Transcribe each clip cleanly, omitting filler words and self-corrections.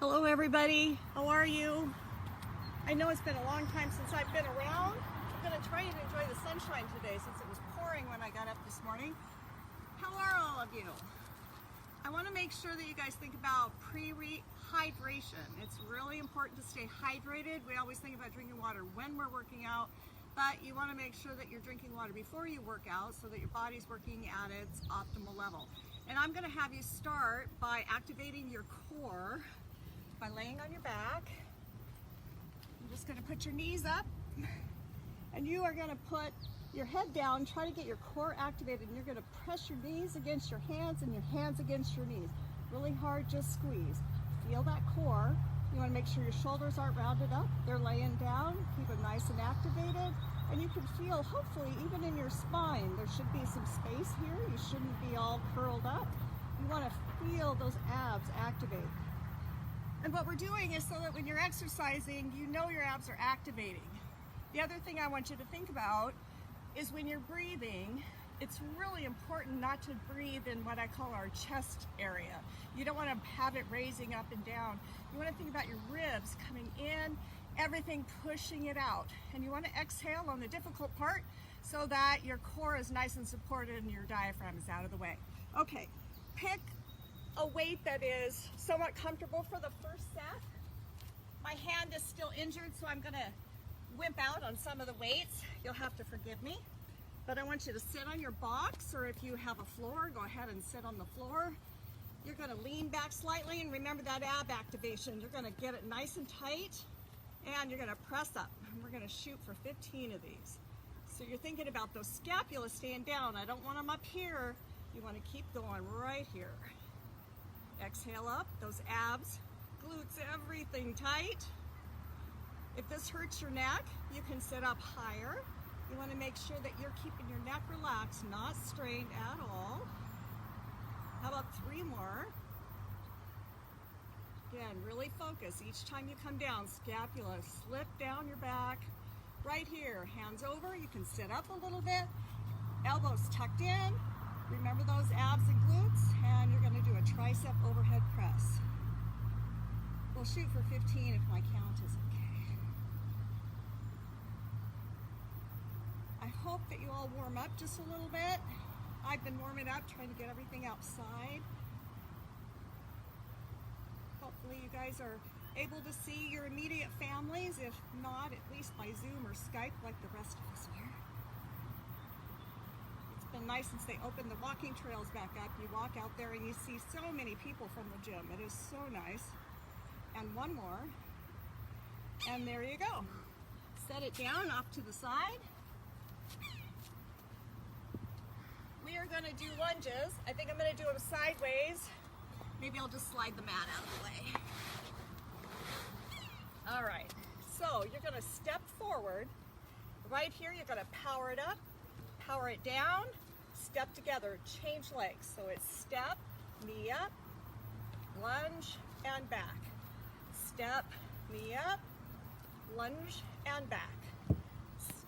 Hello everybody, how are you? I know it's been a long time since I've been around. I'm going to try and enjoy the sunshine today since it was pouring when I got up this morning. How are all of you? I want to make sure that you guys think about pre-hydration. It's really important to stay hydrated. We always think about drinking water when we're working out, but you want to make sure that you're drinking water before you work out so that your body's working at its optimal level. And I'm going to have you start by activating your core by laying on your back. You're just going to put your knees up and you are going to put your head down, try to get your core activated, and you're going to press your knees against your hands and your hands against your knees. Really hard, just squeeze. Feel that core. You want to make sure your shoulders aren't rounded up. They're laying down. Keep them nice and activated. And you can feel, hopefully, even in your spine, there should be some space here. You shouldn't be all curled up. You want to feel those abs activate. And what we're doing is so that when you're exercising, you know your abs are activating. The other thing I want you to think about is when you're breathing, it's really important not to breathe in what I call our chest area. You don't want to have it raising up and down. You want to think about your ribs coming in, everything pushing it out. And you want to exhale on the difficult part so that your core is nice and supported and your diaphragm is out of the way. Okay, pick a weight that is somewhat comfortable for the first set. My hand is still injured, so I'm gonna wimp out on some of the weights. You'll have to forgive me, but I want you to sit on your box, or if you have a floor, go ahead and sit on the floor. You're gonna lean back slightly, and remember that ab activation. You're gonna get it nice and tight, and you're gonna press up. And we're gonna shoot for 15 of these. So you're thinking about those scapulas staying down. I don't want them up here. You wanna keep going right here. Exhale up, those abs, glutes, everything tight. If this hurts your neck, you can sit up higher. You want to make sure that you're keeping your neck relaxed, not strained at all. How about 3 more? Again, really focus. Each time you come down, scapula, slip down your back. Right here, hands over. You can sit up a little bit. Elbows tucked in. Remember those abs and glutes, and you're going to do a tricep overhead press. We'll shoot for 15 if my count is okay. I hope that you all warm up just a little bit. I've been warming up, trying to get everything outside. Hopefully you guys are able to see your immediate families, if not, at least by Zoom or Skype like the rest of us are. It's been nice since they opened the walking trails back up. You walk out there and you see so many people from the gym. It is so nice. And one more. And there you go. Set it down off to the side. We are going to do lunges. I think I'm going to do them sideways. Maybe I'll just slide the mat out of the way. All right. So you're going to step forward. Right here, you're going to power it up. Power it down, step together, change legs. So it's step, knee up, lunge, and back. Step, knee up, lunge, and back.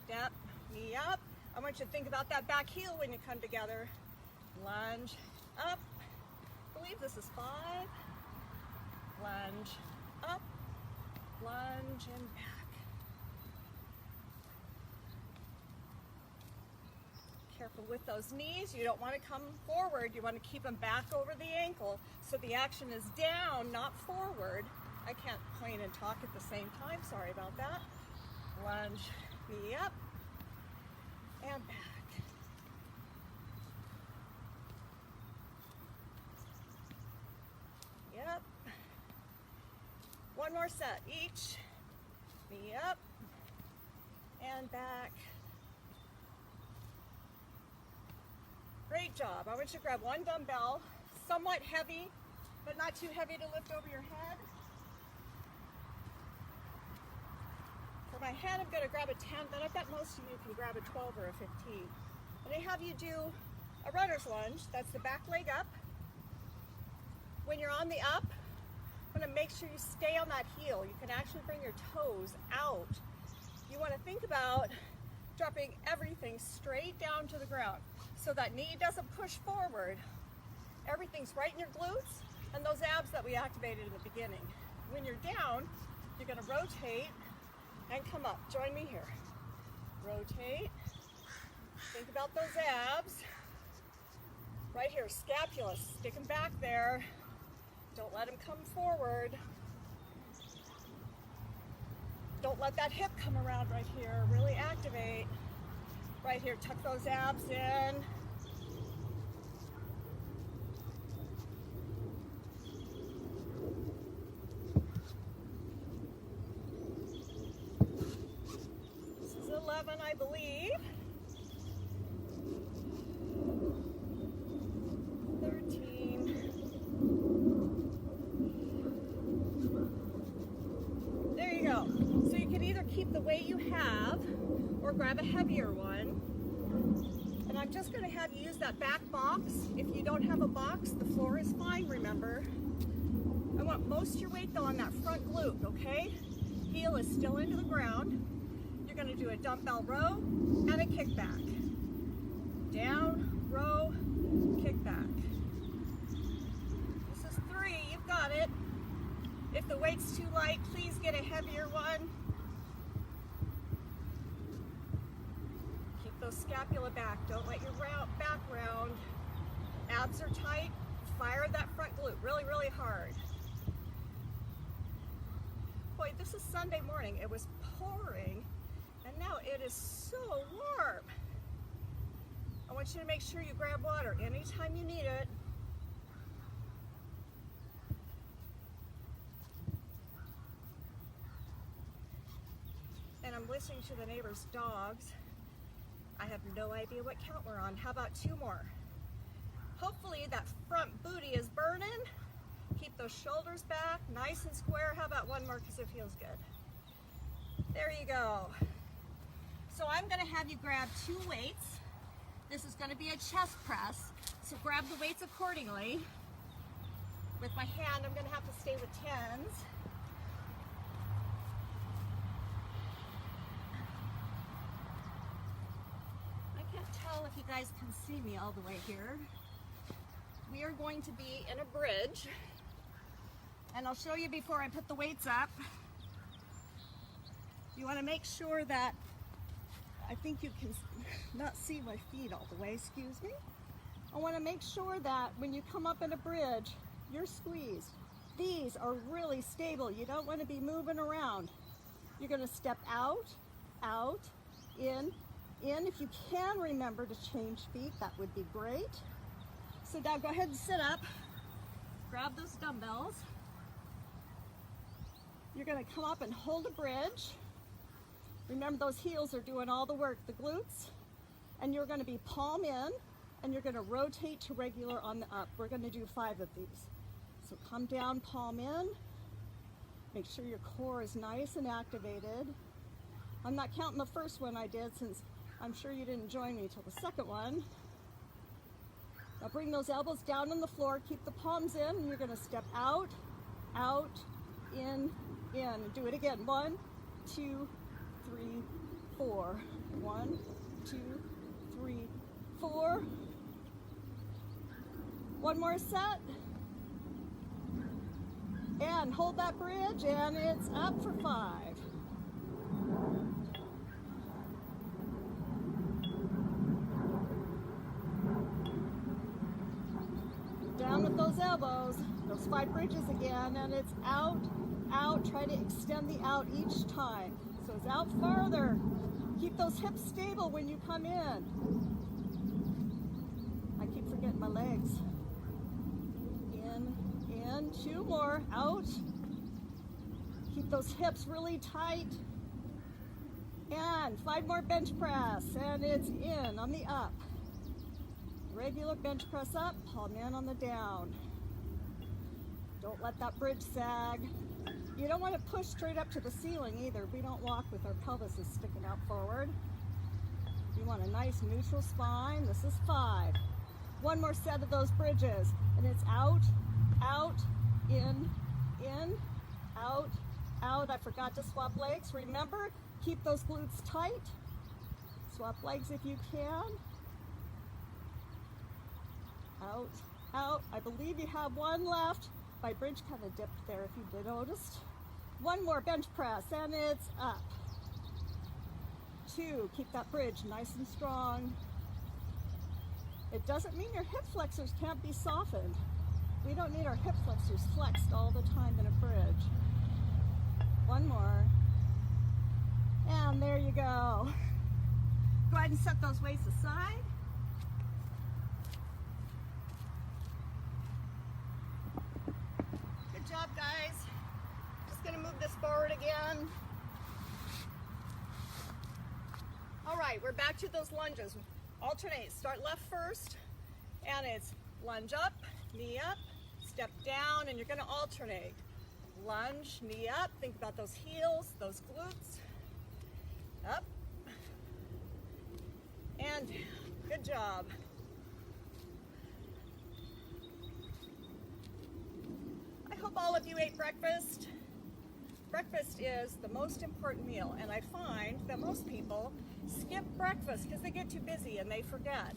Step, knee up. I want you to think about that back heel when you come together. Lunge, up. I believe this is 5. Lunge, up, lunge, and back. Careful with those knees. You don't want to come forward. You want to keep them back over the ankle so the action is down, not forward. I can't point and talk at the same time. Sorry about that. Lunge, knee up, and back. Yep. One more set each. Knee up and back. Great job. I want you to grab one dumbbell, somewhat heavy, but not too heavy to lift over your head. For my head, I'm going to grab a 10, but I bet most of you can grab a 12 or a 15. And I have you do a runner's lunge. That's the back leg up. When you're on the up, I'm going to make sure you stay on that heel. You can actually bring your toes out. You want to think about dropping everything straight down to the ground so that knee doesn't push forward. Everything's right in your glutes and those abs that we activated in the beginning. when you're down, you're gonna rotate and come up. Join me here. Rotate. Think about those abs. Right here, scapula, stick them back there. Don't let them come forward. Don't let that hip come around right here. Really activate. Right here, tuck those abs in. This is 11, I believe. 13. There you go. So you can either keep the weight you have or grab a heavier one. And I'm just going to have you use that back box. If you don't have a box, the floor is fine, remember. I want most of your weight though on that front glute, okay? Heel is still into the ground. You're going to do a dumbbell row and a kickback. Down, row, kickback. This is 3, you've got it. If the weight's too light, please get a heavier one. Keep those scapula back. Don't let your back round. Abs are tight. Fire that front glute really, really hard. Boy, this is Sunday morning. It was pouring, and now it is so warm. I want you to make sure you grab water anytime you need it. And I'm listening to the neighbor's dogs. I have no idea what count we're on. How about 2 more? Hopefully that front booty is burning. Keep those shoulders back, nice and square. How about 1 more because it feels good? There you go. So I'm gonna have you grab 2 weights. This is gonna be a chest press, so grab the weights accordingly. With my hand, I'm gonna have to stay with 10s. Tell if you guys can see me all the way here. We are going to be in a bridge, and I'll show you before I put the weights up. You want to make sure that, I think you can not see my feet all the way, excuse me. I want to make sure that when you come up in a bridge, you're squeezed. These are really stable. You don't want to be moving around. You're going to step out, out, in. If you can remember to change feet, that would be great. So now go ahead and sit up. Grab those dumbbells. You're going to come up and hold a bridge. Remember, those heels are doing all the work, the glutes. And you're going to be palm in, and you're going to rotate to regular on the up. We're going to do 5 of these. So come down, palm in. Make sure your core is nice and activated. I'm not counting the first one I did, since I'm sure you didn't join me till the second one. Now bring those elbows down on the floor, keep the palms in, and you're gonna step out, out, in. Do it again. 1, 2, 3, 4. 1, 2, 3, 4. 1 more set. And hold that bridge, and it's up for 5. Down with those elbows, those 5 bridges again, and it's out, out. Try to extend the out each time. So it's out farther. Keep those hips stable when you come in. I keep forgetting my legs. In, 2 more, out. Keep those hips really tight. And 5 more bench press, and it's in on the up. Regular bench press up, palm in on the down. Don't let that bridge sag. You don't want to push straight up to the ceiling either. We don't walk with our pelvises sticking out forward. You want a nice neutral spine. This is 5. 1 more set of those bridges, and it's out, out, in, out, out. I forgot to swap legs. Remember, keep those glutes tight. Swap legs if you can. Out, out. I believe you have 1 left. My bridge kind of dipped there if you did notice. One more bench press and it's up. 2, keep that bridge nice and strong. It doesn't mean your hip flexors can't be softened. We don't need our hip flexors flexed all the time in a bridge. One more. And there you go. Go ahead and set those weights aside. Good job, guys. Just gonna move this forward again. All right, we're back to those lunges. Alternate, start left first, and it's lunge up, knee up, step down, and you're gonna alternate. Lunge, knee up, think about those heels, those glutes, up, and good job. I hope all of you ate breakfast. Breakfast is the most important meal, and I find that most people skip breakfast because they get too busy and they forget.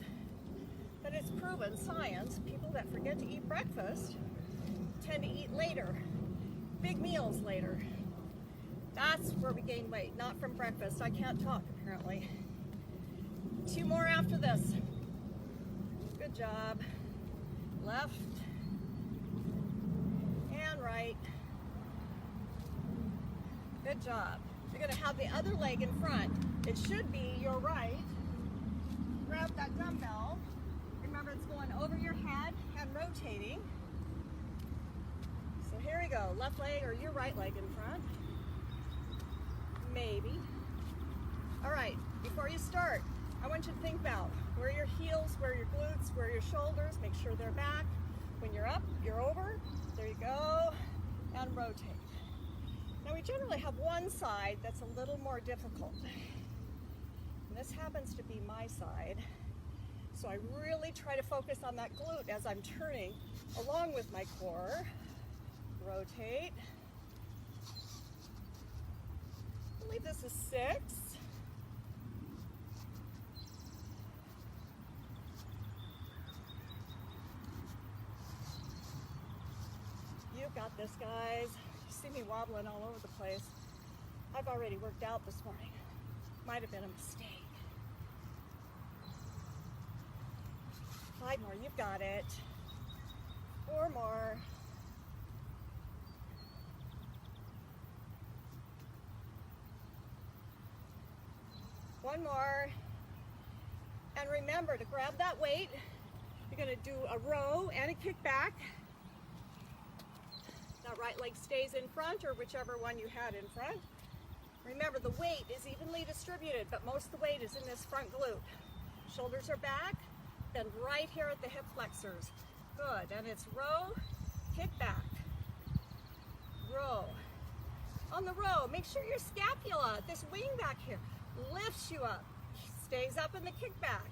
But it's proven science, people that forget to eat breakfast tend to eat later, big meals later. That's where we gain weight, not from breakfast. I can't talk apparently. 2 more after this. Good job. Left and right. Good job. You're going to have the other leg in front. It should be your right. Grab that dumbbell. Remember, it's going over your head and rotating. So here we go. Left leg or your right leg in front. Maybe. All right, before you start, I want you to think about where your heels, where your glutes, where your shoulders. Make sure they're back. When you're up, you're over. There you go. And rotate. Now we generally have one side that's a little more difficult. And this happens to be my side. So I really try to focus on that glute as I'm turning along with my core. Rotate. I believe this is 6. You got this, guys. See me wobbling all over the place. I've already worked out this morning. Might have been a mistake. 5 more, you've got it. 4 more. One more. And remember to grab that weight. You're gonna do a row and a kickback. That right leg stays in front or whichever one you had in front. Remember, the weight is evenly distributed, but most of the weight is in this front glute. Shoulders are back, bend right here at the hip flexors. Good, and it's row, kick back, row. On the row, make sure your scapula, this wing back here, lifts you up, stays up in the kick back.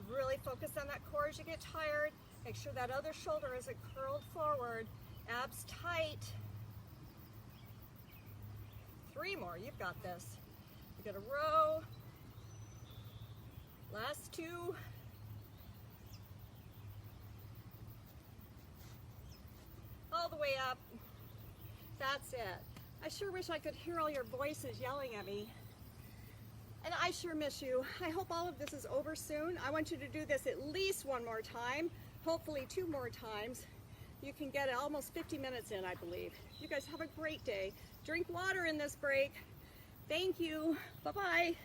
Really focus on that core as you get tired. Make sure that other shoulder isn't curled forward. Abs tight. 3 more. You've got this. You got a row. Last 2. All the way up. That's it. I sure wish I could hear all your voices yelling at me. And I sure miss you. I hope all of this is over soon. I want you to do this at least 1 more time, hopefully 2 more times. You can get almost 50 minutes in, I believe. You guys have a great day. Drink water in this break. Thank you. Bye-bye.